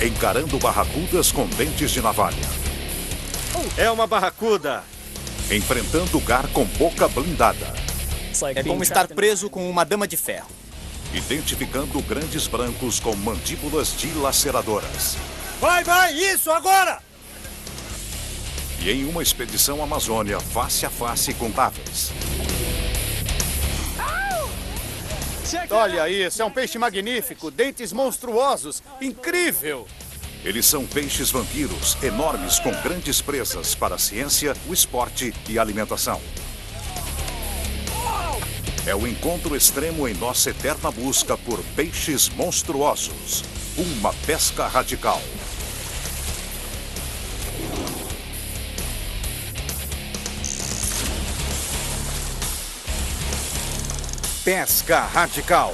Encarando barracudas com dentes de navalha. É uma barracuda. Enfrentando gar com boca blindada. É como estar preso com uma dama de ferro. Identificando grandes brancos com mandíbulas dilaceradoras. Vai, isso, agora! E em uma expedição à Amazônia, face a face com aves. Olha isso, é um peixe magnífico, dentes monstruosos, incrível! Eles são peixes vampiros, enormes com grandes presas para a ciência, o esporte e a alimentação. É o encontro extremo em nossa eterna busca por peixes monstruosos. Uma pesca radical. Pesca radical.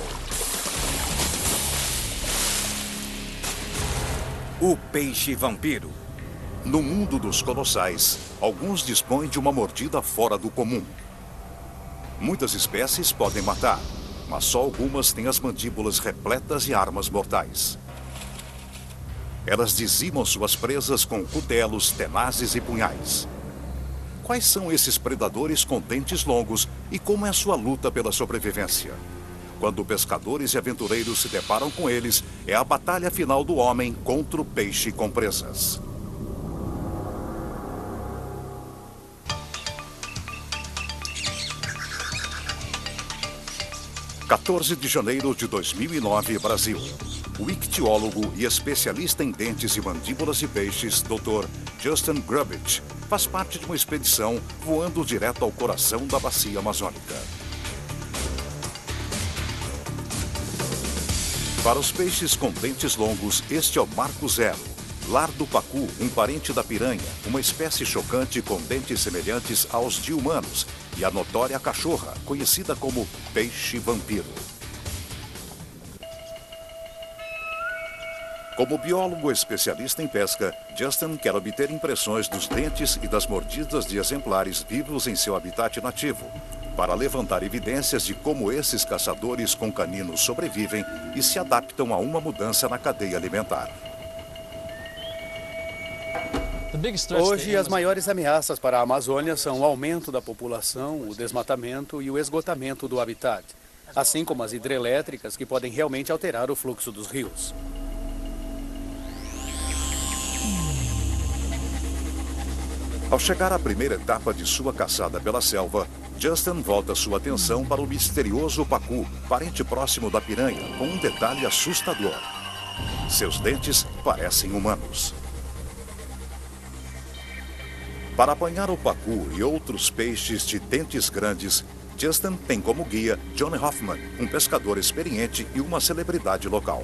O peixe vampiro. No mundo dos colossais, alguns dispõem de uma mordida fora do comum. Muitas espécies podem matar, mas só algumas têm as mandíbulas repletas de armas mortais. Elas dizimam suas presas com cutelos, tenazes e punhais. Quais são esses predadores com dentes longos e como é a sua luta pela sobrevivência? Quando pescadores e aventureiros se deparam com eles, é a batalha final do homem contra o peixe com presas. – 14 de janeiro de 2009, Brasil. O ictiólogo e especialista em dentes e mandíbulas de peixes, Dr. Justin Grubich, faz parte de uma expedição voando direto ao coração da bacia amazônica. Para os peixes com dentes longos, este é o marco zero. Lar do pacu, um parente da piranha, uma espécie chocante com dentes semelhantes aos de humanos, e a notória cachorra, conhecida como peixe vampiro. Como biólogo especialista em pesca, Justin quer obter impressões dos dentes e das mordidas de exemplares vivos em seu habitat nativo, para levantar evidências de como esses caçadores com caninos sobrevivem e se adaptam a uma mudança na cadeia alimentar. Hoje, as maiores ameaças para a Amazônia são o aumento da população, o desmatamento e o esgotamento do habitat, assim como as hidrelétricas que podem realmente alterar o fluxo dos rios. Ao chegar à primeira etapa de sua caçada pela selva, Justin volta sua atenção para o misterioso pacu, parente próximo da piranha, com um detalhe assustador. Seus dentes parecem humanos. Para apanhar o pacu e outros peixes de dentes grandes, Justin tem como guia Johnny Hoffman, um pescador experiente e uma celebridade local.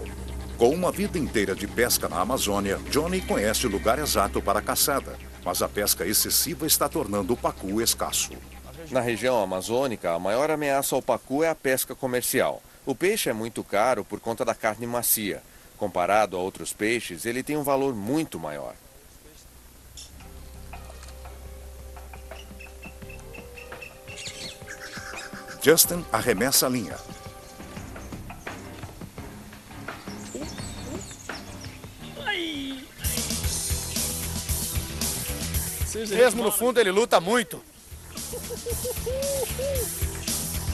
Com uma vida inteira de pesca na Amazônia, Johnny conhece o lugar exato para a caçada, mas a pesca excessiva está tornando o pacu escasso. Na região amazônica, a maior ameaça ao pacu é a pesca comercial. O peixe é muito caro por conta da carne macia. Comparado a outros peixes, ele tem um valor muito maior. Justin arremessa a linha. Mesmo no fundo, ele luta muito.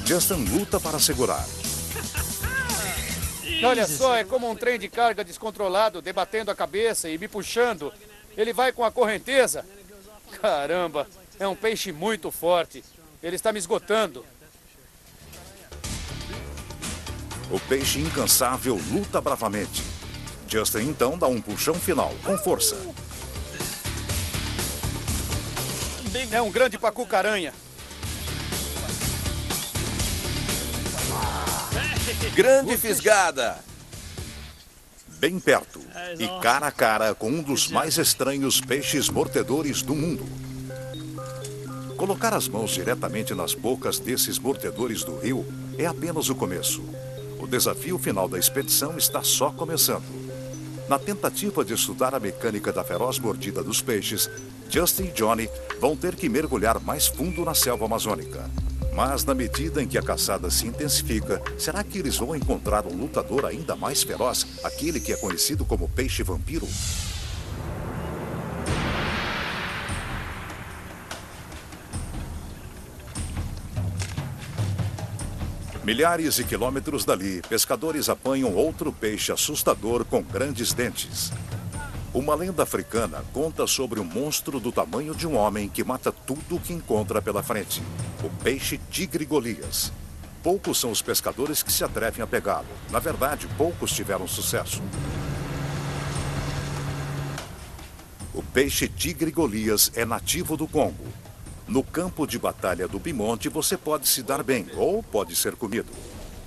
Justin luta para segurar. Olha só, é como um trem de carga descontrolado, debatendo a cabeça e me puxando. Ele vai com a correnteza. Caramba, é um peixe muito forte. Ele está me esgotando. O peixe incansável luta bravamente. Justin então dá um puxão final, com força. É um grande pacu-caranha. Grande fisgada! Bem perto e cara a cara com um dos mais estranhos peixes mordedores do mundo. Colocar as mãos diretamente nas bocas desses mordedores do rio é apenas o começo. O desafio final da expedição está só começando. Na tentativa de estudar a mecânica da feroz mordida dos peixes, Justin e Johnny vão ter que mergulhar mais fundo na selva amazônica. Mas na medida em que a caçada se intensifica, será que eles vão encontrar um lutador ainda mais feroz, aquele que é conhecido como peixe-vampiro? Milhares de quilômetros dali, pescadores apanham outro peixe assustador com grandes dentes. Uma lenda africana conta sobre um monstro do tamanho de um homem que mata tudo o que encontra pela frente. O peixe tigre Golias. Poucos são os pescadores que se atrevem a pegá-lo. Na verdade, poucos tiveram sucesso. O peixe tigre Golias é nativo do Congo. No campo de batalha do Bimonte, você pode se dar bem ou pode ser comido.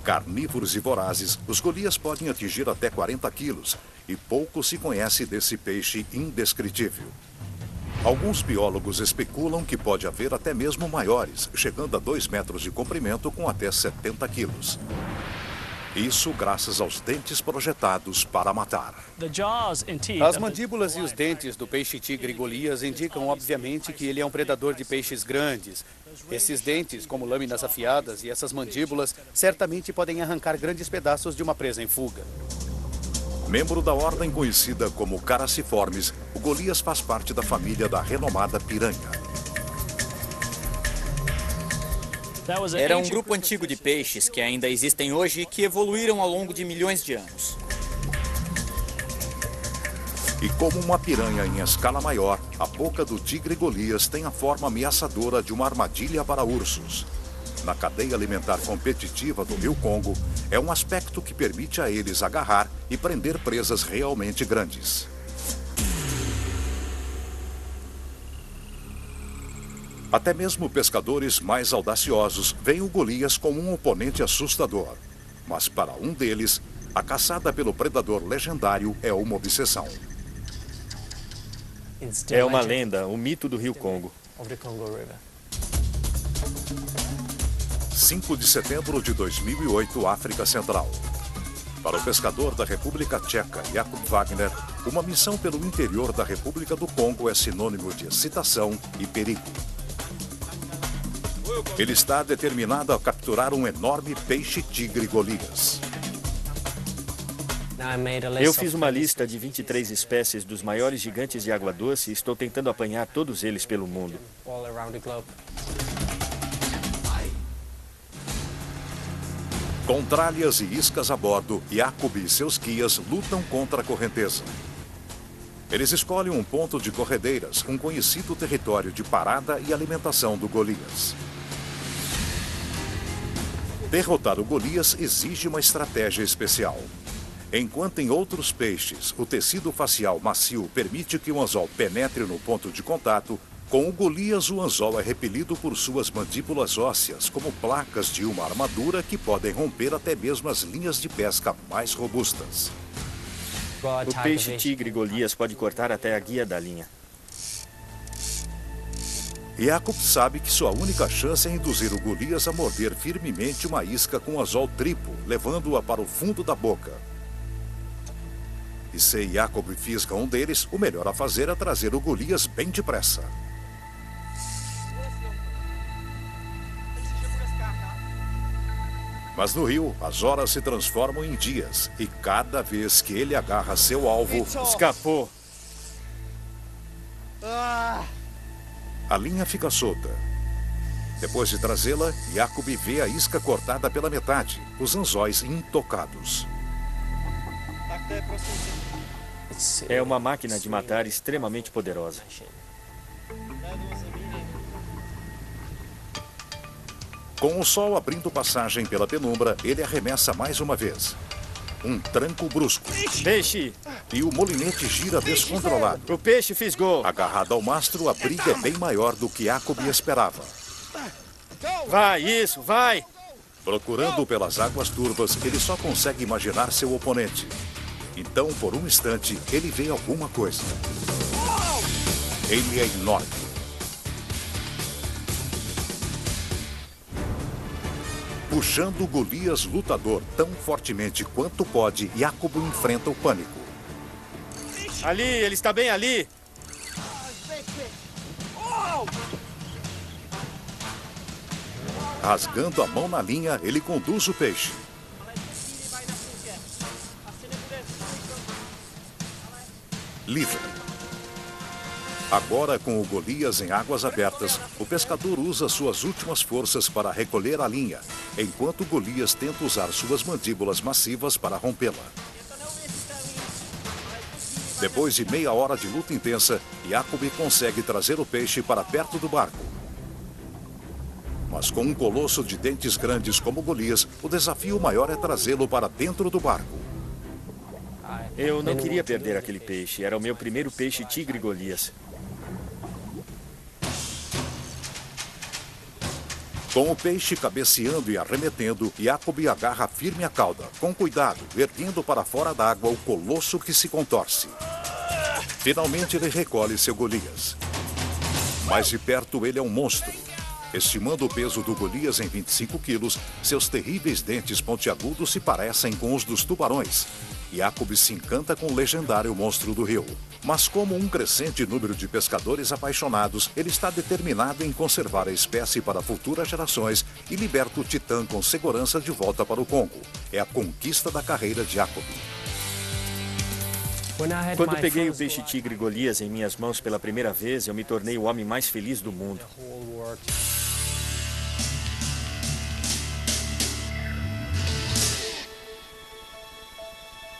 Carnívoros e vorazes, os Golias podem atingir até 40 quilos e pouco se conhece desse peixe indescritível. Alguns biólogos especulam que pode haver até mesmo maiores, chegando a 2 metros de comprimento com até 70 quilos. Isso graças aos dentes projetados para matar. As mandíbulas e os dentes do peixe-tigre Golias indicam, obviamente, que ele é um predador de peixes grandes. Esses dentes, como lâminas afiadas, e essas mandíbulas, certamente podem arrancar grandes pedaços de uma presa em fuga. Membro da ordem conhecida como Caraciformes, o Golias faz parte da família da renomada piranha. Era um grupo antigo de peixes que ainda existem hoje e que evoluíram ao longo de milhões de anos. E como uma piranha em escala maior, a boca do tigre Golias tem a forma ameaçadora de uma armadilha para ursos. Na cadeia alimentar competitiva do Rio Congo, é um aspecto que permite a eles agarrar e prender presas realmente grandes. Até mesmo pescadores mais audaciosos veem o Golias como um oponente assustador. Mas para um deles, a caçada pelo predador legendário é uma obsessão. É uma lenda, o mito do Rio Congo. 5 de setembro de 2008, África Central. Para o pescador da República Tcheca, Jakub Wagner, uma missão pelo interior da República do Congo é sinônimo de excitação e perigo. Ele está determinado a capturar um enorme peixe-tigre Golias. Eu fiz uma lista de 23 espécies dos maiores gigantes de água doce e estou tentando apanhar todos eles pelo mundo. Com tralhas e iscas a bordo, Jakub e seus guias lutam contra a correnteza. Eles escolhem um ponto de corredeiras, um conhecido território de parada e alimentação do Golias. Derrotar o Golias exige uma estratégia especial. Enquanto em outros peixes o tecido facial macio permite que o anzol penetre no ponto de contato, com o Golias o anzol é repelido por suas mandíbulas ósseas, como placas de uma armadura que podem romper até mesmo as linhas de pesca mais robustas. O peixe-tigre Golias pode cortar até a guia da linha. Jakub sabe que sua única chance é induzir o Golias a morder firmemente uma isca com anzol triplo, levando-a para o fundo da boca. E se Jakub fisga um deles, o melhor a fazer é trazer o Golias bem depressa. Mas no rio, as horas se transformam em dias, e cada vez que ele agarra seu alvo... Escapou! A linha fica solta. Depois de trazê-la, Jakub vê a isca cortada pela metade, os anzóis intocados. É uma máquina de matar extremamente poderosa. Com o sol abrindo passagem pela penumbra, ele arremessa mais uma vez. Um tranco brusco. Peixe! E o molinete gira descontrolado. O peixe fisgou. Agarrado ao mastro, a briga é bem maior do que Jakub esperava. Vai, isso, vai! Procurando pelas águas turvas, ele só consegue imaginar seu oponente. Então, por um instante, ele vê alguma coisa. Ele é enorme. Puxando o Golias lutador tão fortemente quanto pode, Jakub enfrenta o pânico. Ali, ele está bem ali. Rasgando a mão na linha, ele conduz o peixe. Livre. Agora, com o Golias em águas abertas, o pescador usa suas últimas forças para recolher a linha, enquanto Golias tenta usar suas mandíbulas massivas para rompê-la. Depois de meia hora de luta intensa, Jacob consegue trazer o peixe para perto do barco. Mas com um colosso de dentes grandes como Golias, o desafio maior é trazê-lo para dentro do barco. Eu não queria perder aquele peixe. Era o meu primeiro peixe tigre Golias. Com o peixe cabeceando e arremetendo, Jacob agarra firme a cauda, com cuidado, erguendo para fora d'água o colosso que se contorce. Finalmente ele recolhe seu Golias. Mais de perto ele é um monstro. Estimando o peso do Golias em 25 quilos, seus terríveis dentes pontiagudos se parecem com os dos tubarões. Jacob se encanta com o legendário monstro do rio. Mas como um crescente número de pescadores apaixonados, ele está determinado em conservar a espécie para futuras gerações e liberta o titã com segurança de volta para o Congo. É a conquista da carreira de Jacob. Quando peguei o peixe tigre Golias em minhas mãos pela primeira vez, eu me tornei o homem mais feliz do mundo.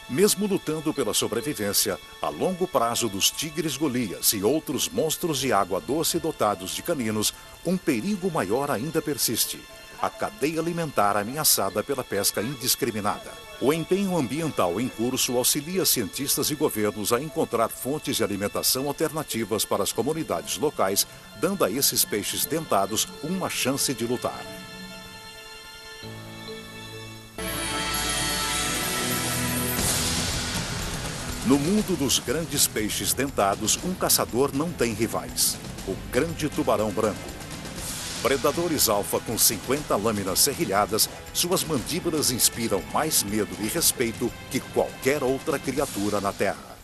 Mesmo lutando pela sobrevivência, a longo prazo dos tigres Golias e outros monstros de água doce dotados de caninos, um perigo maior ainda persiste: a cadeia alimentar ameaçada pela pesca indiscriminada. O empenho ambiental em curso auxilia cientistas e governos a encontrar fontes de alimentação alternativas para as comunidades locais, dando a esses peixes dentados uma chance de lutar. No mundo dos grandes peixes dentados, um caçador não tem rivais: o grande tubarão branco. Predadores alfa com 50 lâminas serrilhadas, suas mandíbulas inspiram mais medo e respeito que qualquer outra criatura na Terra.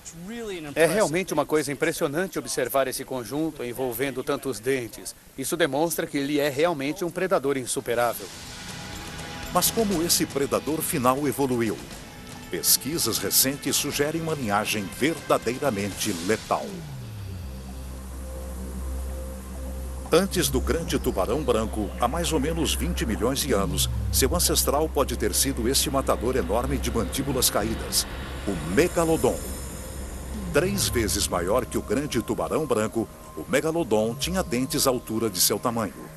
É realmente uma coisa impressionante observar esse conjunto envolvendo tantos dentes. Isso demonstra que ele é realmente um predador insuperável. Mas como esse predador final evoluiu? Pesquisas recentes sugerem uma linhagem verdadeiramente letal. Antes do grande tubarão branco, há mais ou menos 20 milhões de anos, seu ancestral pode ter sido este matador enorme de mandíbulas caídas, o Megalodon. 3 vezes maior que o grande tubarão branco, o Megalodon tinha dentes à altura de seu tamanho.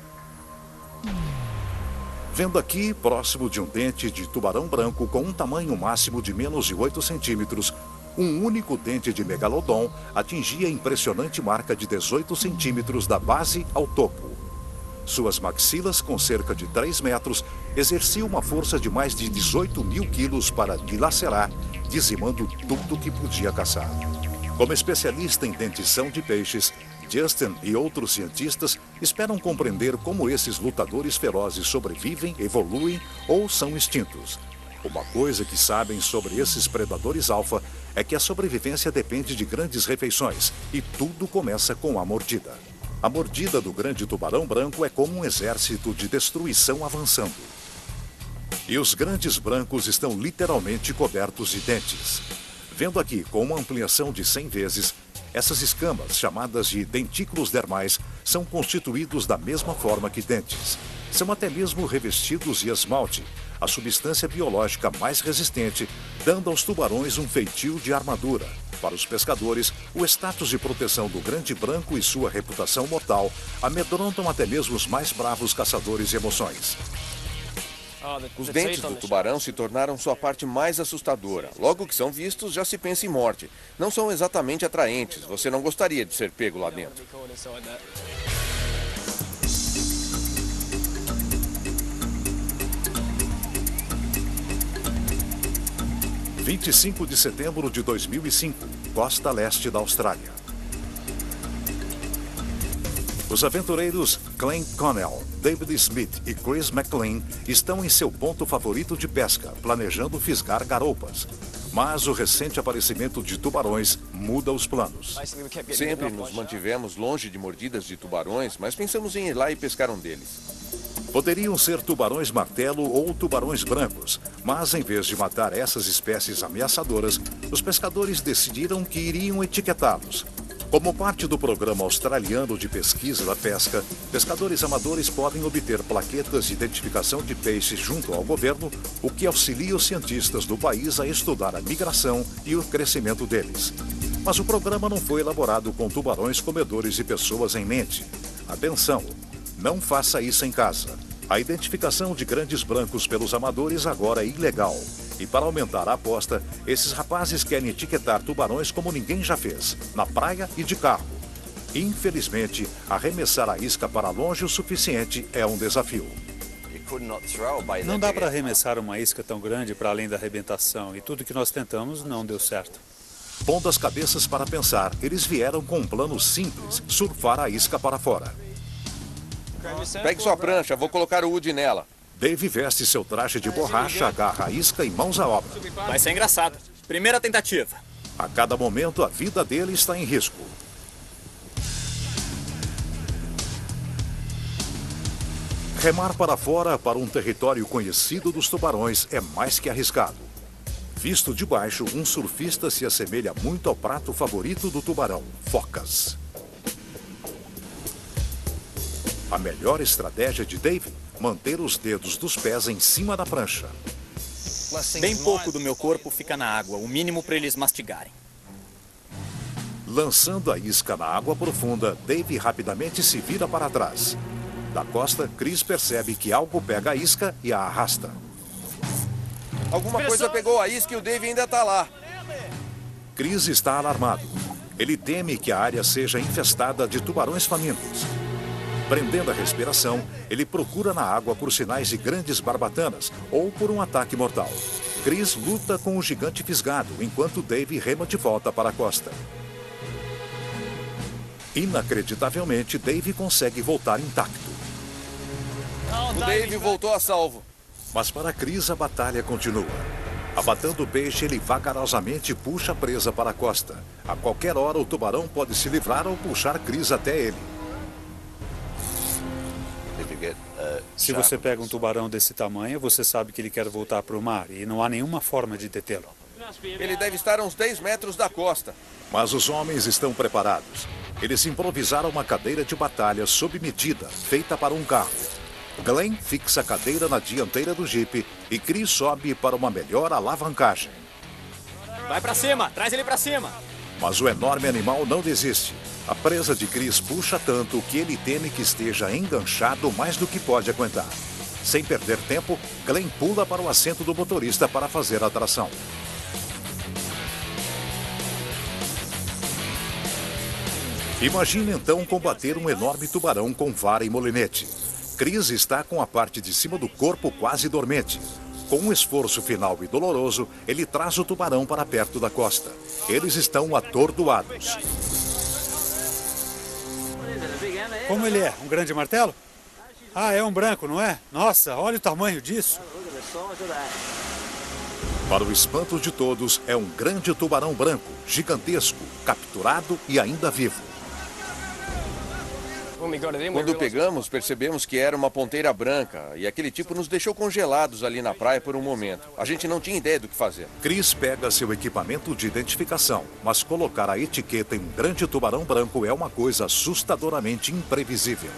Vendo aqui, próximo de um dente de tubarão branco com um tamanho máximo de menos de 8 centímetros, um único dente de Megalodon atingia a impressionante marca de 18 centímetros da base ao topo. Suas maxilas, com cerca de 3 metros, exerciam uma força de mais de 18 mil quilos para dilacerar, dizimando tudo que podia caçar. Como especialista em dentição de peixes, Justin e outros cientistas esperam compreender como esses lutadores ferozes sobrevivem, evoluem ou são extintos. Uma coisa que sabem sobre esses predadores alfa é que a sobrevivência depende de grandes refeições e tudo começa com a mordida. A mordida do grande tubarão branco é como um exército de destruição avançando. E os grandes brancos estão literalmente cobertos de dentes. Vendo aqui com uma ampliação de 100 vezes, essas escamas, chamadas de dentículos dermais, são constituídos da mesma forma que dentes. São até mesmo revestidos de esmalte, a substância biológica mais resistente, dando aos tubarões um feitio de armadura. Para os pescadores, o status de proteção do grande branco e sua reputação mortal amedrontam até mesmo os mais bravos caçadores de emoções. Os dentes do tubarão se tornaram sua parte mais assustadora. Logo que são vistos, já se pensa em morte. Não são exatamente atraentes. Você não gostaria de ser pego lá dentro. – 25 de setembro de 2005, costa leste da Austrália. Os aventureiros Glenn Connell, David Smith e Chris McLean estão em seu ponto favorito de pesca, planejando fisgar garoupas. Mas o recente aparecimento de tubarões muda os planos. Sempre nos mantivemos longe de mordidas de tubarões, mas pensamos em ir lá e pescar um deles. Poderiam ser tubarões-martelo ou tubarões brancos, mas em vez de matar essas espécies ameaçadoras, os pescadores decidiram que iriam etiquetá-los. Como parte do programa australiano de pesquisa da pesca, pescadores amadores podem obter plaquetas de identificação de peixes junto ao governo, o que auxilia os cientistas do país a estudar a migração e o crescimento deles. Mas o programa não foi elaborado com tubarões comedores de pessoas em mente. Atenção! Não faça isso em casa. A identificação de grandes brancos pelos amadores agora é ilegal. E para aumentar a aposta, esses rapazes querem etiquetar tubarões como ninguém já fez, na praia e de carro. Infelizmente, arremessar a isca para longe o suficiente é um desafio. Não dá para arremessar uma isca tão grande para além da arrebentação, e tudo que nós tentamos não deu certo. Pondo as cabeças para pensar, eles vieram com um plano simples, surfar a isca para fora. Pegue sua prancha, vou colocar o Woody nela. Dave veste seu traje de borracha, agarra a isca e mãos à obra. Vai ser engraçado. Primeira tentativa. A cada momento, a vida dele está em risco. Remar para fora para um território conhecido dos tubarões é mais que arriscado. Visto de baixo, um surfista se assemelha muito ao prato favorito do tubarão, focas. A melhor estratégia de Dave? Manter os dedos dos pés em cima da prancha. Bem pouco do meu corpo fica na água, o mínimo para eles mastigarem. Lançando a isca na água profunda, Dave rapidamente se vira para trás. Da costa, Chris percebe que algo pega a isca e a arrasta. Alguma coisa pegou a isca e o Dave ainda está lá. Chris está alarmado. Ele teme que a área seja infestada de tubarões famintos. Prendendo a respiração, ele procura na água por sinais de grandes barbatanas ou por um ataque mortal. Chris luta com o gigante fisgado, enquanto Dave rema de volta para a costa. Inacreditavelmente, Dave consegue voltar intacto. O Dave voltou a salvo. Mas para Chris, a batalha continua. Abatando o peixe, ele vagarosamente puxa a presa para a costa. A qualquer hora, o tubarão pode se livrar ou puxar Chris até ele. Se você pega um tubarão desse tamanho, você sabe que ele quer voltar para o mar e não há nenhuma forma de detê-lo. Ele deve estar a uns 10 metros da costa. Mas os homens estão preparados. Eles improvisaram uma cadeira de batalha sob medida, feita para um carro. Glenn fixa a cadeira na dianteira do jipe e Chris sobe para uma melhor alavancagem. Vai para cima, traz ele para cima. Mas o enorme animal não desiste. A presa de Chris puxa tanto que ele teme que esteja enganchado mais do que pode aguentar. Sem perder tempo, Glenn pula para o assento do motorista para fazer a tração. Imagine então combater um enorme tubarão com vara e molinete. Chris está com a parte de cima do corpo quase dormente. Com um esforço final e doloroso, ele traz o tubarão para perto da costa. Eles estão atordoados. Como ele é? Um grande martelo? Ah, é um branco, não é? Nossa, olha o tamanho disso. Para o espanto de todos, é um grande tubarão branco, gigantesco, capturado e ainda vivo. Quando pegamos, percebemos que era uma ponteira branca e aquele tipo nos deixou congelados ali na praia por um momento. A gente não tinha ideia do que fazer. Chris pega seu equipamento de identificação, mas colocar a etiqueta em um grande tubarão branco é uma coisa assustadoramente imprevisível.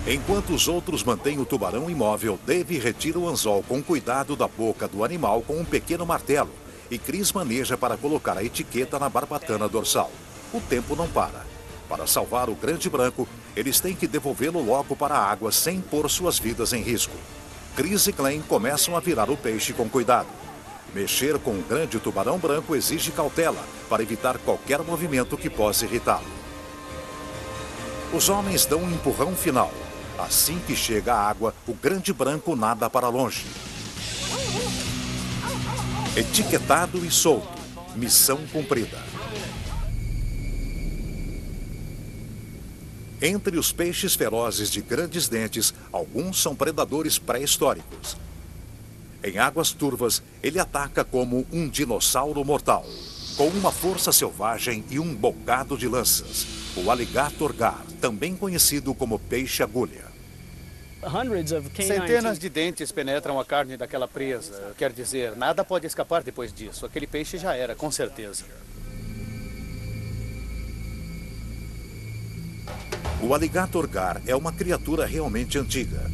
Enquanto os outros mantêm o tubarão imóvel, Dave retira o anzol com cuidado da boca do animal com um pequeno martelo e Chris maneja para colocar a etiqueta na barbatana dorsal. O tempo não para. Para salvar o grande branco, eles têm que devolvê-lo logo para a água sem pôr suas vidas em risco. Chris e Glenn começam a virar o peixe com cuidado. Mexer com um grande tubarão branco exige cautela para evitar qualquer movimento que possa irritá-lo. Os homens dão um empurrão final. Assim que chega a água, o grande branco nada para longe. Etiquetado e solto. Missão cumprida. Entre os peixes ferozes de grandes dentes, alguns são predadores pré-históricos. Em águas turvas, ele ataca como um dinossauro mortal, com uma força selvagem e um bocado de lanças. O alligator gar, também conhecido como peixe-agulha. Centenas de dentes penetram a carne daquela presa. Quer dizer, nada pode escapar depois disso. Aquele peixe já era, com certeza. O alligator gar é uma criatura realmente antiga.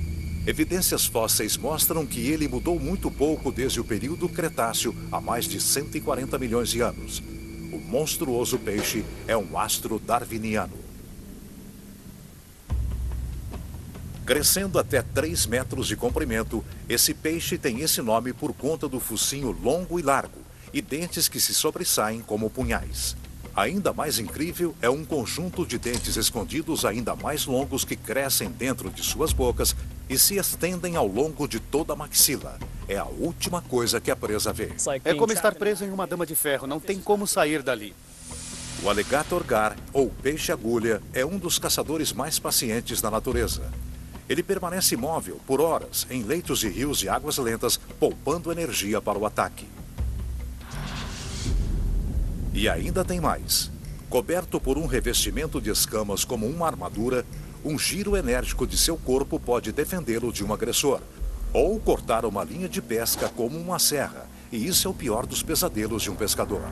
Evidências fósseis mostram que ele mudou muito pouco desde o período Cretáceo, há mais de 140 milhões de anos. O monstruoso peixe é um astro darwiniano. Crescendo até 3 metros de comprimento, esse peixe tem esse nome por conta do focinho longo e largo e dentes que se sobressaem como punhais. Ainda mais incrível é um conjunto de dentes escondidos ainda mais longos que crescem dentro de suas bocas e se estendem ao longo de toda a maxila. É a última coisa que a presa vê. É como estar preso em uma dama de ferro, não tem como sair dali. O alligator gar, ou peixe-agulha, é um dos caçadores mais pacientes da natureza. Ele permanece imóvel por horas em leitos de rios de águas lentas, poupando energia para o ataque. E ainda tem mais. Coberto por um revestimento de escamas como uma armadura, um giro enérgico de seu corpo pode defendê-lo de um agressor, ou cortar uma linha de pesca como uma serra, e isso é o pior dos pesadelos de um pescador.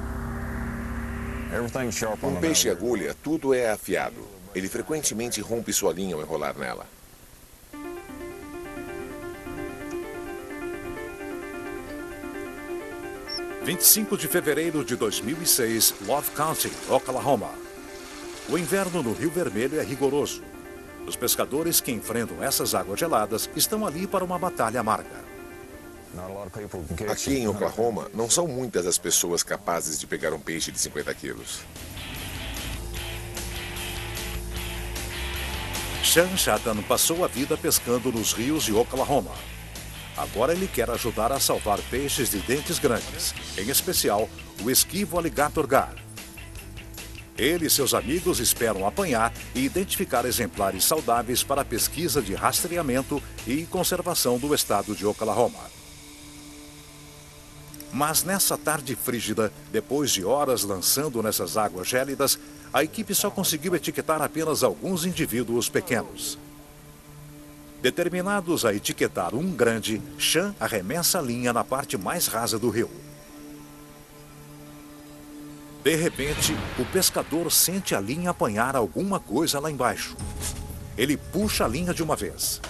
Um peixe-agulha, tudo é afiado. Ele frequentemente rompe sua linha ao enrolar nela. – 25 de fevereiro de 2006, Love County, Oklahoma. O inverno no Rio Vermelho é rigoroso. Os pescadores que enfrentam essas águas geladas estão ali para uma batalha amarga. Aqui em Oklahoma, não são muitas as pessoas capazes de pegar um peixe de 50 quilos. Sean Shatan passou a vida pescando nos rios de Oklahoma. Agora ele quer ajudar a salvar peixes de dentes grandes, em especial o esquivo alligator gar. Ele e seus amigos esperam apanhar e identificar exemplares saudáveis para a pesquisa de rastreamento e conservação do estado de Oklahoma. Mas nessa tarde frígida, depois de horas lançando nessas águas gélidas, a equipe só conseguiu etiquetar apenas alguns indivíduos pequenos. Determinados a etiquetar um grande, Sean arremessa a linha na parte mais rasa do rio. De repente, o pescador sente a linha apanhar alguma coisa lá embaixo. Ele puxa a linha de uma vez.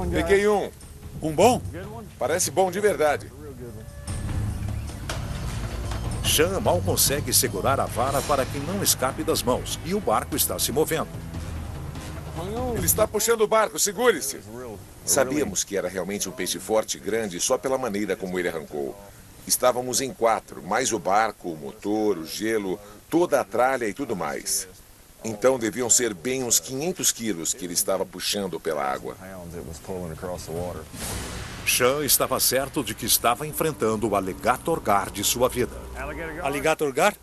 Peguei um. Um bom? Parece bom de verdade. Sean mal consegue segurar a vara para que não escape das mãos e o barco está se movendo. Ele está puxando o barco, segure-se. Sabíamos que era realmente um peixe forte e grande só pela maneira como ele arrancou. Estávamos em 4, mais o barco, o motor, o gelo, toda a tralha e tudo mais. Então deviam ser bem uns 500 quilos que ele estava puxando pela água. Sean estava certo de que estava enfrentando o alligator gar de sua vida. Alligator gar?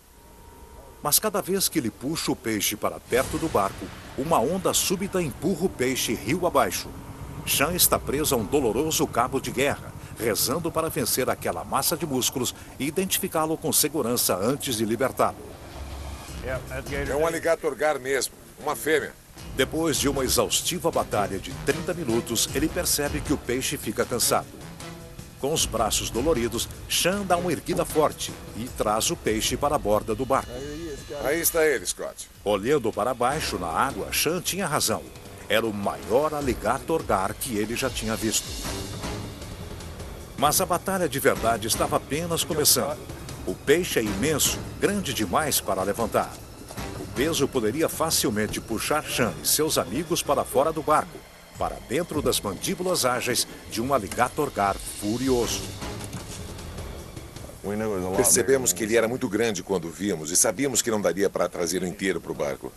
Mas cada vez que ele puxa o peixe para perto do barco, uma onda súbita empurra o peixe rio abaixo. Sean está preso a um doloroso cabo de guerra, rezando para vencer aquela massa de músculos e identificá-lo com segurança antes de libertá-lo. É um alligator gar mesmo, uma fêmea. Depois de uma exaustiva batalha de 30 minutos, ele percebe que o peixe fica cansado. Com os braços doloridos, Sean dá uma erguida forte e traz o peixe para a borda do barco. Aí está ele, Scott. Olhando para baixo na água, Sean tinha razão. Era o maior alligator gar que ele já tinha visto. Mas a batalha de verdade estava apenas começando. O peixe é imenso, grande demais para levantar. O peso poderia facilmente puxar Sean e seus amigos para fora do barco, para dentro das mandíbulas ágeis de um alligator gar furioso. Percebemos que ele era muito grande quando o vimos e sabíamos que não daria para trazê-lo inteiro para o barco.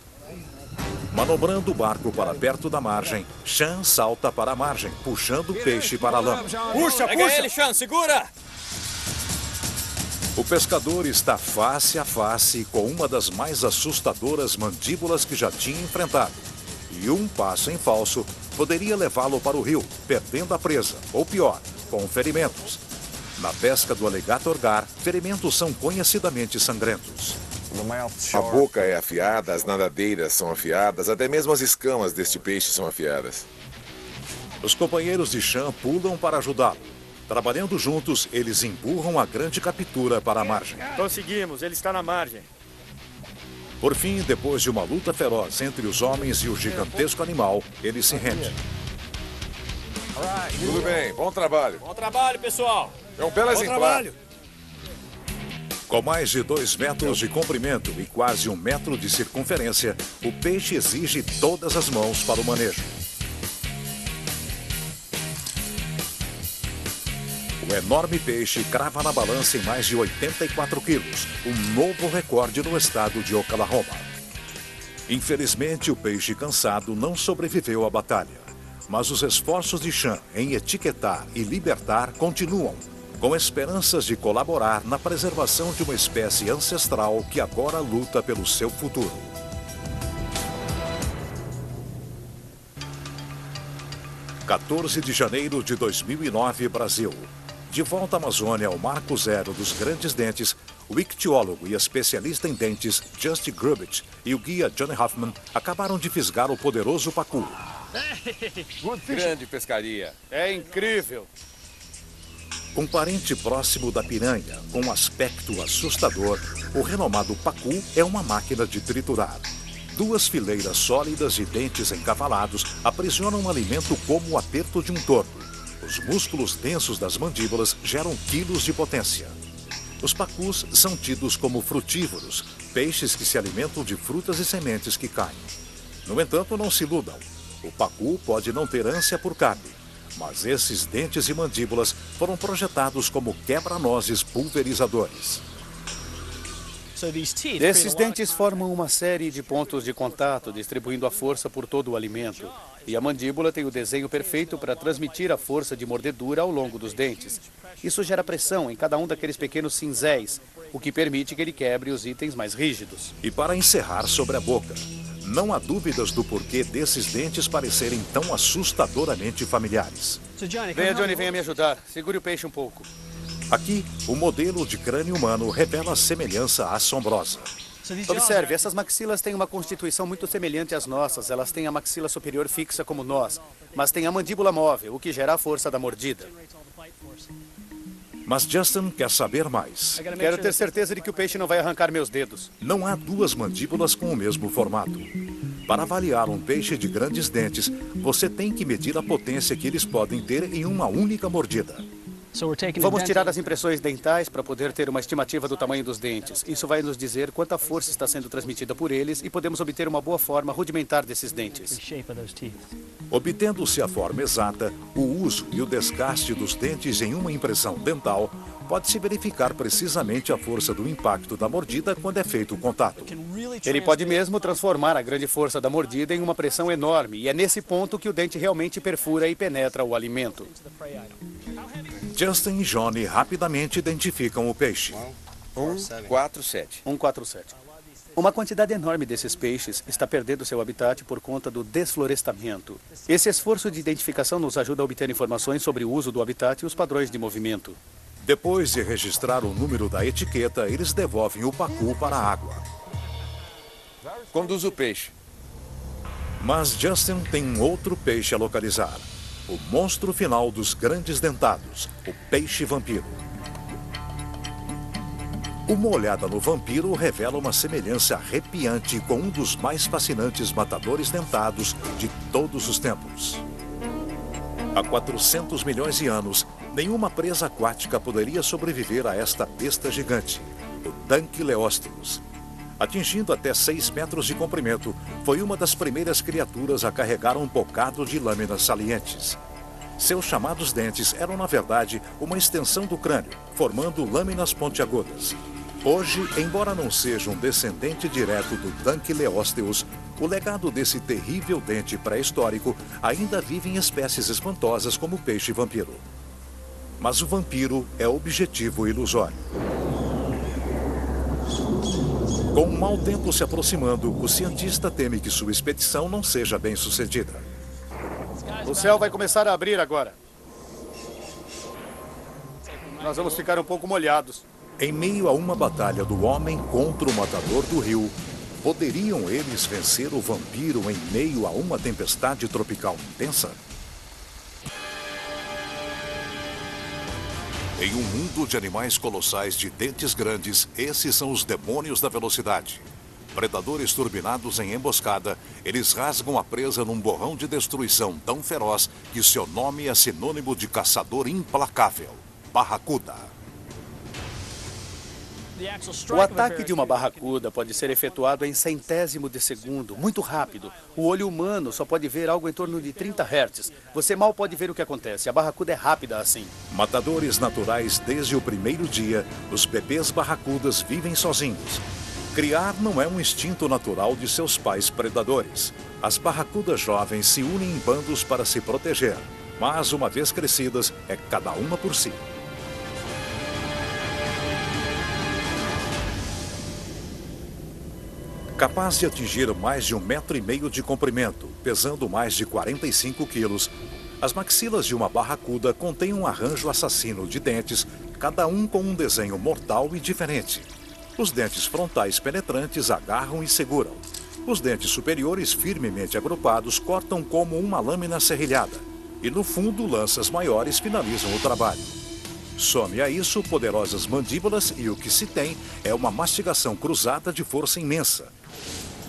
Manobrando o barco para perto da margem, Sean salta para a margem, puxando o peixe para a lama. Puxa, pega ele, Sean, segura! O pescador está face a face com uma das mais assustadoras mandíbulas que já tinha enfrentado. E um passo em falso poderia levá-lo para o rio, perdendo a presa, ou pior, com ferimentos. Na pesca do alligator gar, ferimentos são conhecidamente sangrentos. A boca é afiada, as nadadeiras são afiadas, até mesmo as escamas deste peixe são afiadas. Os companheiros de Chan pulam para ajudá-lo. Trabalhando juntos, eles empurram a grande captura para a margem. Conseguimos, ele está na margem. Por fim, depois de uma luta feroz entre os homens e o gigantesco animal, ele se rende. Tudo bem, bom trabalho. Bom trabalho, pessoal. É um belo exemplar. Com mais de 2 metros de comprimento e quase 1 metro de circunferência, o peixe exige todas as mãos para o manejo. O enorme peixe crava na balança em mais de 84 quilos, um novo recorde no estado de Oklahoma. Infelizmente, o peixe cansado não sobreviveu à batalha, mas os esforços de Chan em etiquetar e libertar continuam, com esperanças de colaborar na preservação de uma espécie ancestral que agora luta pelo seu futuro. – 14 de janeiro de 2009, Brasil. De volta à Amazônia, ao marco zero dos grandes dentes, o ictiólogo e especialista em dentes Justin Grubich e o guia Johnny Hoffman acabaram de fisgar o poderoso pacu. Grande pescaria. É incrível. Um parente próximo da piranha, com um aspecto assustador, o renomado pacu é uma máquina de triturar. 2 fileiras sólidas de dentes encavalados aprisionam o alimento como o aperto de um torno. Os músculos densos das mandíbulas geram quilos de potência. Os pacus são tidos como frutívoros, peixes que se alimentam de frutas e sementes que caem. No entanto, não se iludam. O pacu pode não ter ânsia por carne, mas esses dentes e mandíbulas foram projetados como quebra-nozes pulverizadores. Esses dentes formam uma série de pontos de contato, distribuindo a força por todo o alimento. E a mandíbula tem o desenho perfeito para transmitir a força de mordedura ao longo dos dentes. Isso gera pressão em cada um daqueles pequenos cinzéis, o que permite que ele quebre os itens mais rígidos. E para encerrar sobre a boca, não há dúvidas do porquê desses dentes parecerem tão assustadoramente familiares. Venha, Johnny, venha me ajudar. Segure o peixe um pouco. Aqui, o modelo de crânio humano revela semelhança assombrosa. Observe, essas maxilas têm uma constituição muito semelhante às nossas. Elas têm a maxila superior fixa como nós, mas têm a mandíbula móvel, o que gera a força da mordida. Mas Justin quer saber mais. Quero ter certeza de que o peixe não vai arrancar meus dedos. Não há 2 mandíbulas com o mesmo formato. Para avaliar um peixe de grandes dentes, você tem que medir a potência que eles podem ter em uma única mordida. Vamos tirar as impressões dentais para poder ter uma estimativa do tamanho dos dentes. Isso vai nos dizer quanta força está sendo transmitida por eles e podemos obter uma boa forma rudimentar desses dentes. Obtendo-se a forma exata, o uso e o desgaste dos dentes em uma impressão dental pode-se verificar precisamente a força do impacto da mordida quando é feito o contato. Ele pode mesmo transformar a grande força da mordida em uma pressão enorme, e é nesse ponto que o dente realmente perfura e penetra o alimento. Justin e Johnny rapidamente identificam o peixe. 147. 147. Uma quantidade enorme desses peixes está perdendo seu habitat por conta do desflorestamento. Esse esforço de identificação nos ajuda a obter informações sobre o uso do habitat e os padrões de movimento. Depois de registrar o número da etiqueta, eles devolvem o pacu para a água. Conduz o peixe. Mas Justin tem um outro peixe a localizar. O monstro final dos grandes dentados, o peixe vampiro. Uma olhada no vampiro revela uma semelhança arrepiante com um dos mais fascinantes matadores dentados de todos os tempos. Há 400 milhões de anos, nenhuma presa aquática poderia sobreviver a esta besta gigante, o Danquileósteus. Atingindo até 6 metros de comprimento, foi uma das primeiras criaturas a carregar um bocado de lâminas salientes. Seus chamados dentes eram, na verdade, uma extensão do crânio, formando lâminas pontiagudas. Hoje, embora não seja um descendente direto do Danquileósteus, o legado desse terrível dente pré-histórico ainda vive em espécies espantosas como o peixe vampiro. Mas o vampiro é objetivo ilusório. Com um mau tempo se aproximando, o cientista teme que sua expedição não seja bem sucedida. O céu vai começar a abrir agora. Nós vamos ficar um pouco molhados. Em meio a uma batalha do homem contra o matador do rio, poderiam eles vencer o vampiro em meio a uma tempestade tropical intensa? Em um mundo de animais colossais de dentes grandes, esses são os demônios da velocidade. Predadores turbinados em emboscada, eles rasgam a presa num borrão de destruição tão feroz que seu nome é sinônimo de caçador implacável, barracuda. O ataque de uma barracuda pode ser efetuado em centésimo de segundo, muito rápido. O olho humano só pode ver algo em torno de 30 Hz. Você mal pode ver o que acontece. A barracuda é rápida assim. Matadores naturais desde o primeiro dia, os bebês barracudas vivem sozinhos. Criar não é um instinto natural de seus pais predadores. As barracudas jovens se unem em bandos para se proteger, mas uma vez crescidas, é cada uma por si. Capaz de atingir mais de 1,5 metro de comprimento, pesando mais de 45 quilos, as maxilas de uma barracuda contêm um arranjo assassino de dentes, cada um com um desenho mortal e diferente. Os dentes frontais penetrantes agarram e seguram. Os dentes superiores firmemente agrupados cortam como uma lâmina serrilhada. E no fundo, lanças maiores finalizam o trabalho. Some a isso poderosas mandíbulas e o que se tem é uma mastigação cruzada de força imensa.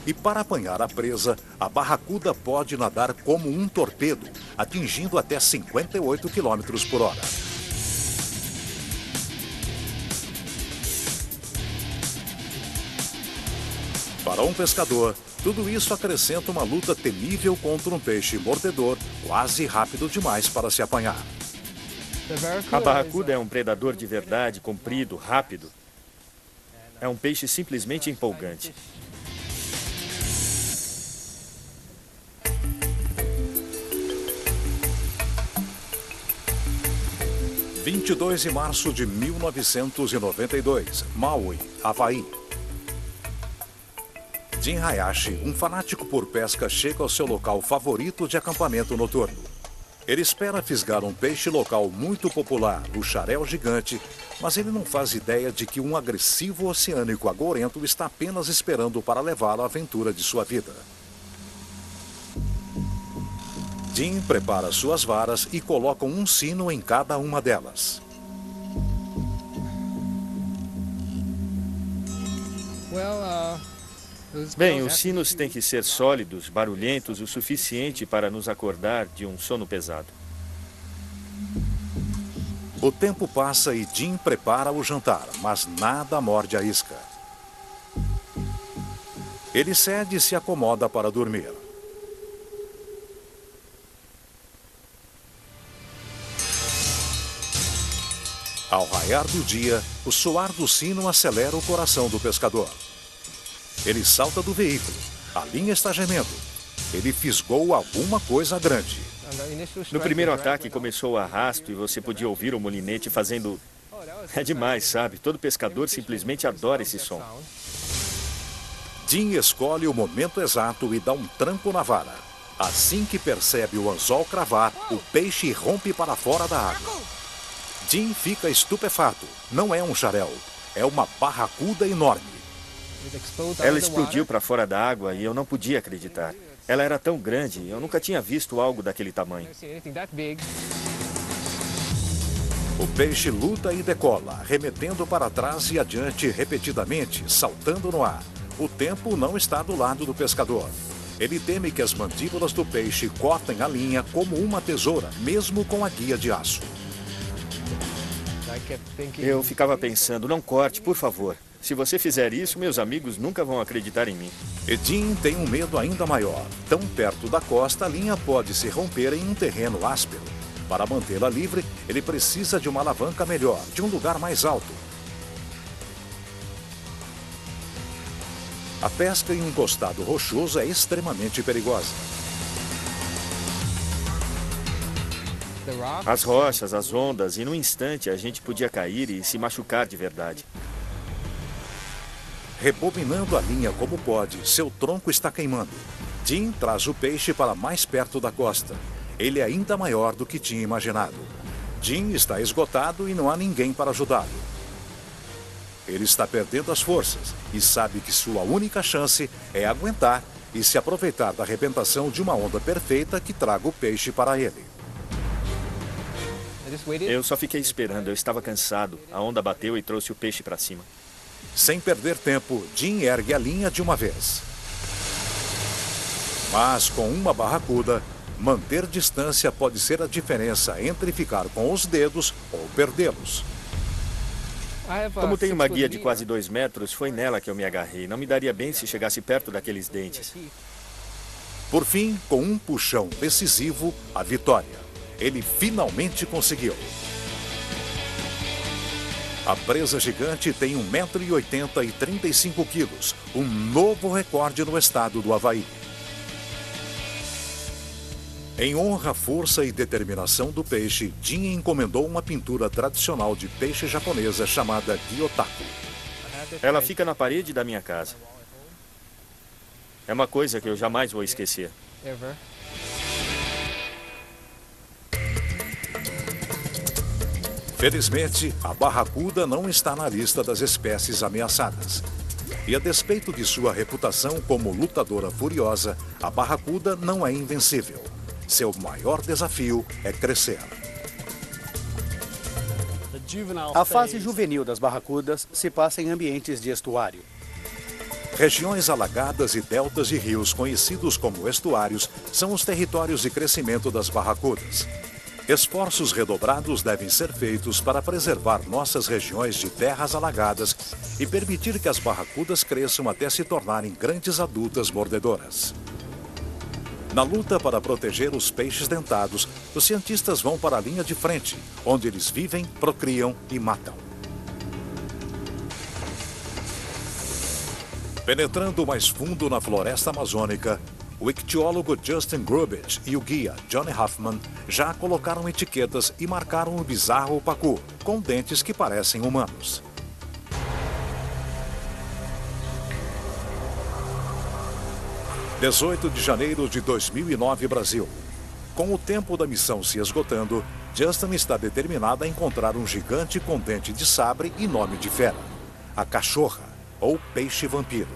E para apanhar a presa, a barracuda pode nadar como um torpedo, atingindo até 58 km por hora. Para um pescador, tudo isso acrescenta uma luta temível contra um peixe mordedor, quase rápido demais para se apanhar. A barracuda é um predador de verdade, comprido, rápido. É um peixe simplesmente empolgante. – 22 de março de 1992, Maui, Havaí. Jim Hayashi, um fanático por pesca, chega ao seu local favorito de acampamento noturno. Ele espera fisgar um peixe local muito popular, o xarel gigante, mas ele não faz ideia de que um agressivo oceânico agourento está apenas esperando para levá-lo à aventura de sua vida. Jim prepara suas varas e coloca um sino em cada uma delas. Bem, os sinos têm que ser sólidos, barulhentos o suficiente para nos acordar de um sono pesado. O tempo passa e Jim prepara o jantar, mas nada morde a isca. Ele cede e se acomoda para dormir. Ao raiar do dia, o soar do sino acelera o coração do pescador. Ele salta do veículo. A linha está gemendo. Ele fisgou alguma coisa grande. No primeiro ataque começou o arrasto e você podia ouvir o molinete fazendo... É demais, sabe? Todo pescador simplesmente adora esse som. Jim escolhe o momento exato e dá um tranco na vara. Assim que percebe o anzol cravar, o peixe rompe para fora da água. Jim fica estupefato. Não é um xarel, é uma barracuda enorme. Ela explodiu para fora da água e eu não podia acreditar. Ela era tão grande, eu nunca tinha visto algo daquele tamanho. O peixe luta e decola, remetendo para trás e adiante repetidamente, saltando no ar. O tempo não está do lado do pescador. Ele teme que as mandíbulas do peixe cortem a linha como uma tesoura, mesmo com a guia de aço. Eu ficava pensando, não corte, por favor. Se você fizer isso, meus amigos nunca vão acreditar em mim. E Jim tem um medo ainda maior. Tão perto da costa, a linha pode se romper em um terreno áspero. Para mantê-la livre, ele precisa de uma alavanca melhor, de um lugar mais alto. A pesca em um costado rochoso é extremamente perigosa. As rochas, as ondas, e num instante a gente podia cair e se machucar de verdade. Rebobinando a linha como pode, seu tronco está queimando. Jim traz o peixe para mais perto da costa. Ele é ainda maior do que tinha imaginado. Jim está esgotado e não há ninguém para ajudá-lo. Ele está perdendo as forças e sabe que sua única chance é aguentar e se aproveitar da arrebentação de uma onda perfeita que traga o peixe para ele. Eu só fiquei esperando, eu estava cansado. A onda bateu e trouxe o peixe para cima. Sem perder tempo, Jim ergue a linha de uma vez. Mas com uma barracuda, manter distância pode ser a diferença entre ficar com os dedos ou perdê-los. Como tem uma guia de quase 2 metros, foi nela que eu me agarrei. Não me daria bem se chegasse perto daqueles dentes. Por fim, com um puxão decisivo, a vitória. Ele finalmente conseguiu. A presa gigante tem 1,80 m e 35 quilos, um novo recorde no estado do Havaí. Em honra à força e determinação do peixe, Jim encomendou uma pintura tradicional de peixe japonesa chamada Gyotaku. Ela fica na parede da minha casa. É uma coisa que eu jamais vou esquecer. Felizmente, a barracuda não está na lista das espécies ameaçadas. E a despeito de sua reputação como lutadora furiosa, a barracuda não é invencível. Seu maior desafio é crescer. A fase juvenil das barracudas se passa em ambientes de estuário. Regiões alagadas e deltas de rios conhecidos como estuários são os territórios de crescimento das barracudas. Esforços redobrados devem ser feitos para preservar nossas regiões de terras alagadas e permitir que as barracudas cresçam até se tornarem grandes adultas mordedoras. Na luta para proteger os peixes dentados, os cientistas vão para a linha de frente, onde eles vivem, procriam e matam. Penetrando mais fundo na floresta amazônica, o ictiólogo Justin Grubich e o guia Johnny Hoffman já colocaram etiquetas e marcaram o bizarro pacu, com dentes que parecem humanos. – 18 de janeiro de 2009, Brasil. Com o tempo da missão se esgotando, Justin está determinado a encontrar um gigante com dente de sabre e nome de fera, a cachorra, ou peixe vampiro.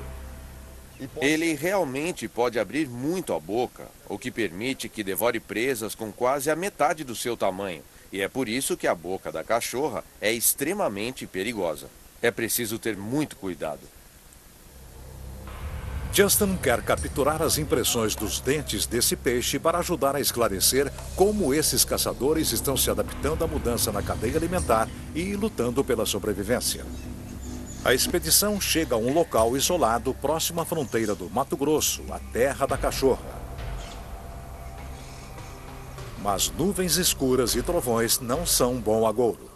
Ele realmente pode abrir muito a boca, o que permite que devore presas com quase a metade do seu tamanho. E é por isso que a boca da cachorra é extremamente perigosa. É preciso ter muito cuidado. Justin quer capturar as impressões dos dentes desse peixe para ajudar a esclarecer como esses caçadores estão se adaptando à mudança na cadeia alimentar e lutando pela sobrevivência. A expedição chega a um local isolado próximo à fronteira do Mato Grosso, a terra da cachorra. Mas nuvens escuras e trovões não são bom agouro.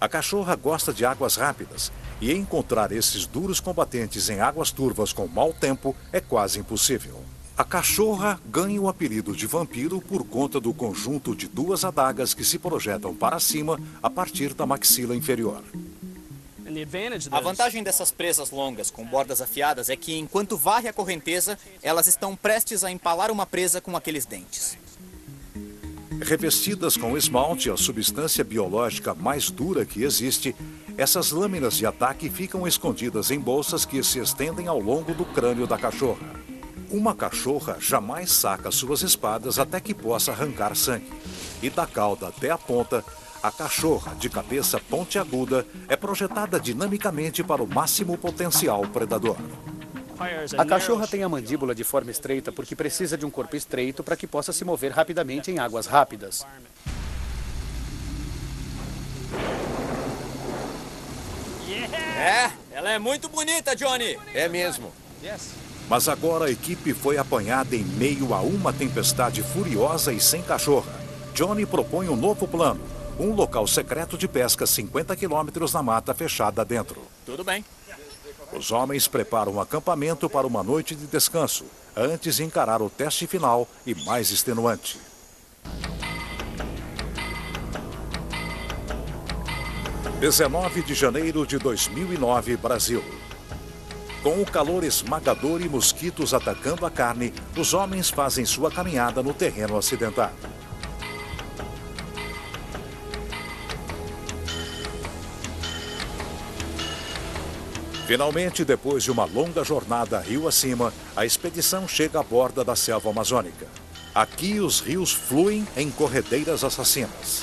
A cachorra gosta de águas rápidas e encontrar esses duros combatentes em águas turvas com mau tempo é quase impossível. A cachorra ganha o apelido de vampiro por conta do conjunto de 2 adagas que se projetam para cima a partir da maxila inferior. A vantagem dessas presas longas com bordas afiadas é que, enquanto varre a correnteza, elas estão prestes a empalar uma presa com aqueles dentes. Revestidas com esmalte, a substância biológica mais dura que existe, essas lâminas de ataque ficam escondidas em bolsas que se estendem ao longo do crânio da cachorra. Uma cachorra jamais saca suas espadas até que possa arrancar sangue. E da cauda até a ponta, a cachorra de cabeça pontiaguda é projetada dinamicamente para o máximo potencial predador. A cachorra tem a mandíbula de forma estreita porque precisa de um corpo estreito para que possa se mover rapidamente em águas rápidas. Ela é muito bonita, Johnny! É mesmo. Mas agora a equipe foi apanhada em meio a uma tempestade furiosa e sem cachorra. Johnny propõe um novo plano, um local secreto de pesca 50 quilômetros na mata fechada dentro. Tudo bem. Os homens preparam um acampamento para uma noite de descanso, antes de encarar o teste final e mais extenuante. – 19 de janeiro de 2009, Brasil. Com o calor esmagador e mosquitos atacando a carne, os homens fazem sua caminhada no terreno acidentado. Finalmente, depois de uma longa jornada rio acima, a expedição chega à borda da selva amazônica. Aqui, os rios fluem em corredeiras assassinas.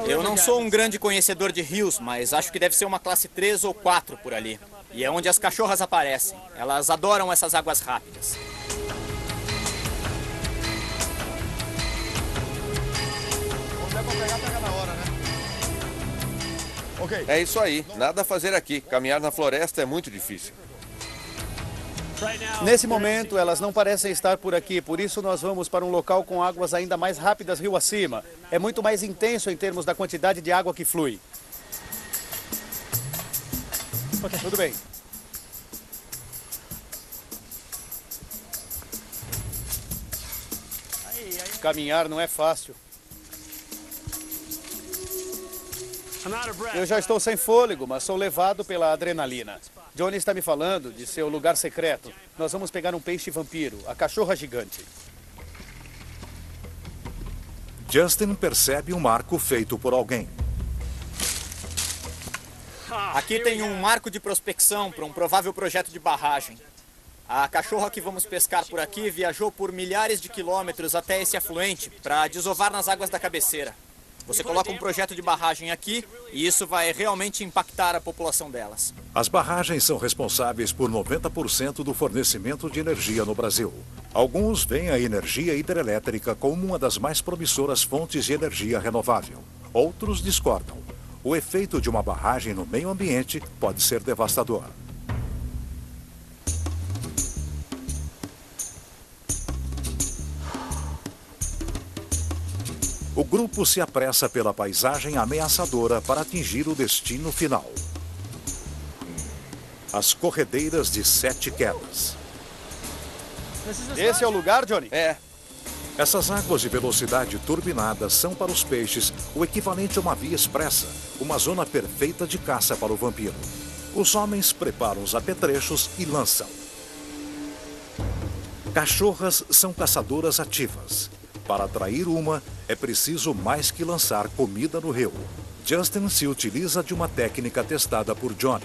Eu não sou um grande conhecedor de rios, mas acho que deve ser uma classe 3 ou 4 por ali. E é onde as cachorras aparecem. Elas adoram essas águas rápidas. É isso aí. Nada a fazer aqui. Caminhar na floresta é muito difícil. Nesse momento, elas não parecem estar por aqui, por isso nós vamos para um local com águas ainda mais rápidas rio acima. É muito mais intenso em termos da quantidade de água que flui. Tudo bem. Caminhar não é fácil. Eu já estou sem fôlego, mas sou levado pela adrenalina. Johnny está me falando de seu lugar secreto. Nós vamos pegar um peixe vampiro, a cachorra gigante. Justin percebe um marco feito por alguém. Aqui tem um marco de prospecção para um provável projeto de barragem. A cachorra que vamos pescar por aqui viajou por milhares de quilômetros até esse afluente para desovar nas águas da cabeceira. Você coloca um projeto de barragem aqui e isso vai realmente impactar a população delas. As barragens são responsáveis por 90% do fornecimento de energia no Brasil. Alguns veem a energia hidrelétrica como uma das mais promissoras fontes de energia renovável. Outros discordam. O efeito de uma barragem no meio ambiente pode ser devastador. O grupo se apressa pela paisagem ameaçadora para atingir o destino final. As corredeiras de 7 quedas. Esse é o lugar, Johnny? É. Essas águas de velocidade turbinada são para os peixes o equivalente a uma via expressa, uma zona perfeita de caça para o vampiro. Os homens preparam os apetrechos e lançam. Cachorras são caçadoras ativas. Para atrair uma, é preciso mais que lançar comida no rio. Justin se utiliza de uma técnica testada por Johnny.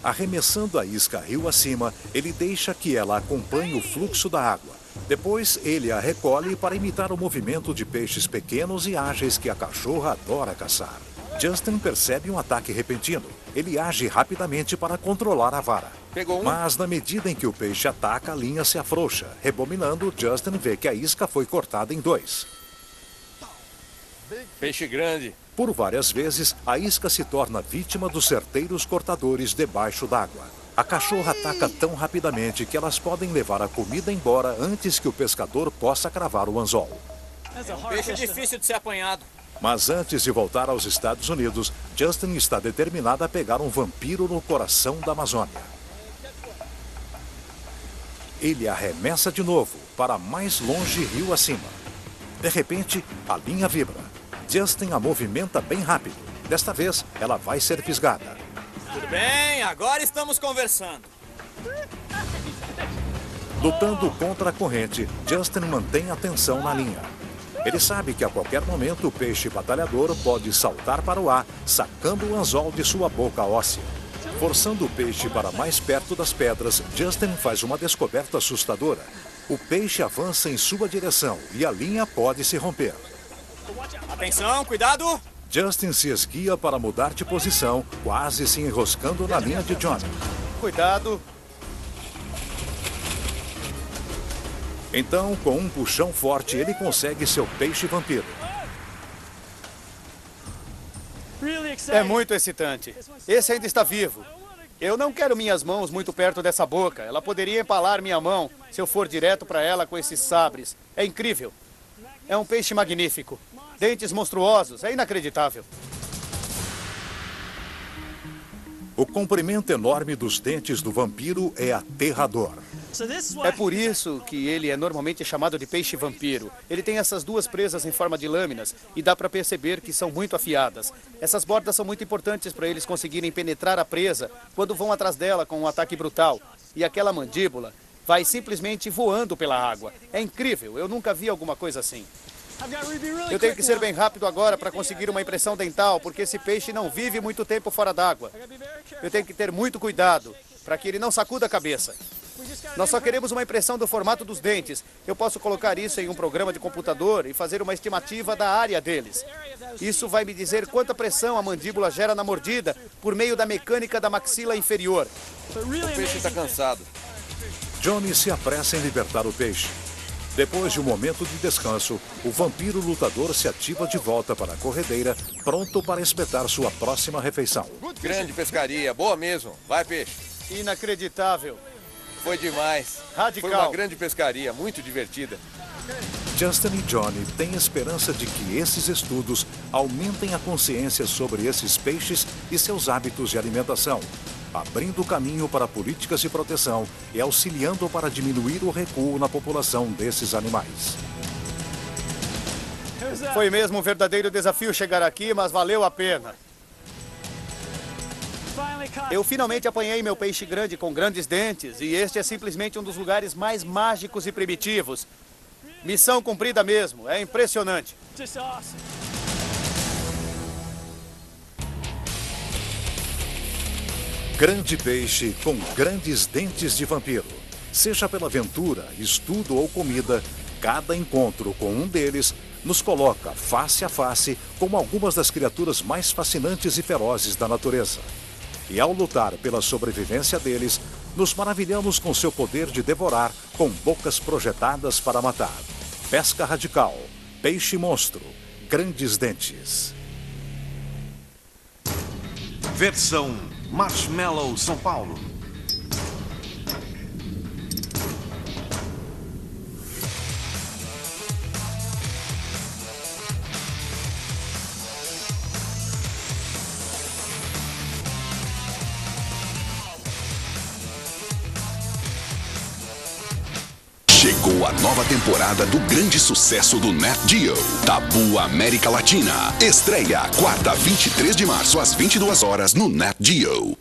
Arremessando a isca rio acima, ele deixa que ela acompanhe o fluxo da água. Depois, ele a recolhe para imitar o movimento de peixes pequenos e ágeis que a cachorra adora caçar. Justin percebe um ataque repentino. Ele age rapidamente para controlar a vara. Pegou um. Mas na medida em que o peixe ataca, a linha se afrouxa. Rebominando, Justin vê que a isca foi cortada em 2. Peixe grande. Por várias vezes, a isca se torna vítima dos certeiros cortadores debaixo d'água. A cachorra ataca tão rapidamente que elas podem levar a comida embora antes que o pescador possa cravar o anzol. É um peixe difícil de ser apanhado. Mas antes de voltar aos Estados Unidos, Justin está determinado a pegar um vampiro no coração da Amazônia. Ele arremessa de novo, para mais longe rio acima. De repente, a linha vibra. Justin a movimenta bem rápido. Desta vez, ela vai ser fisgada. Tudo bem, agora estamos conversando. Lutando contra a corrente, Justin mantém a tensão na linha. Ele sabe que a qualquer momento o peixe batalhador pode saltar para o ar, sacando o anzol de sua boca óssea. Forçando o peixe para mais perto das pedras, Justin faz uma descoberta assustadora. O peixe avança em sua direção e a linha pode se romper. Atenção, cuidado! Justin se esguia para mudar de posição, quase se enroscando na linha de Johnny. Cuidado! Então, com um puxão forte, ele consegue seu peixe vampiro. É muito excitante. Esse ainda está vivo. Eu não quero minhas mãos muito perto dessa boca. Ela poderia empalar minha mão se eu for direto para ela com esses sabres. É incrível. É um peixe magnífico. Dentes monstruosos. É inacreditável. O comprimento enorme dos dentes do vampiro é aterrador. É por isso que ele é normalmente chamado de peixe vampiro. Ele tem essas duas presas em forma de lâminas e dá para perceber que são muito afiadas. Essas bordas são muito importantes para eles conseguirem penetrar a presa quando vão atrás dela com um ataque brutal. E aquela mandíbula vai simplesmente voando pela água. É incrível, eu nunca vi alguma coisa assim. Eu tenho que ser bem rápido agora para conseguir uma impressão dental, porque esse peixe não vive muito tempo fora d'água. Eu tenho que ter muito cuidado para que ele não sacuda a cabeça. Nós só queremos uma impressão do formato dos dentes. Eu posso colocar isso em um programa de computador e fazer uma estimativa da área deles. Isso vai me dizer quanta pressão a mandíbula gera na mordida por meio da mecânica da maxila inferior. O peixe está cansado. Johnny se apressa em libertar o peixe. Depois de um momento de descanso, o vampiro lutador se ativa de volta para a corredeira, pronto para espetar sua próxima refeição. Grande pescaria, boa mesmo. Vai, peixe. Inacreditável. Foi demais. Radical. Foi uma grande pescaria, muito divertida. Justin e Johnny têm esperança de que esses estudos aumentem a consciência sobre esses peixes e seus hábitos de alimentação, abrindo caminho para políticas de proteção e auxiliando para diminuir o recuo na população desses animais. Foi mesmo um verdadeiro desafio chegar aqui, mas valeu a pena. Eu finalmente apanhei meu peixe grande com grandes dentes e este é simplesmente um dos lugares mais mágicos e primitivos. Missão cumprida mesmo, é impressionante. Grande peixe com grandes dentes de vampiro. Seja pela aventura, estudo ou comida, cada encontro com um deles nos coloca face a face com algumas das criaturas mais fascinantes e ferozes da natureza. E ao lutar pela sobrevivência deles, nos maravilhamos com seu poder de devorar com bocas projetadas para matar. Pesca radical, peixe monstro, grandes dentes. Versão Marshmallow São Paulo. Chegou a nova temporada do grande sucesso do Nat Geo, Tabu América Latina. Estreia quarta, 23 de março, às 22 horas no Nat Geo.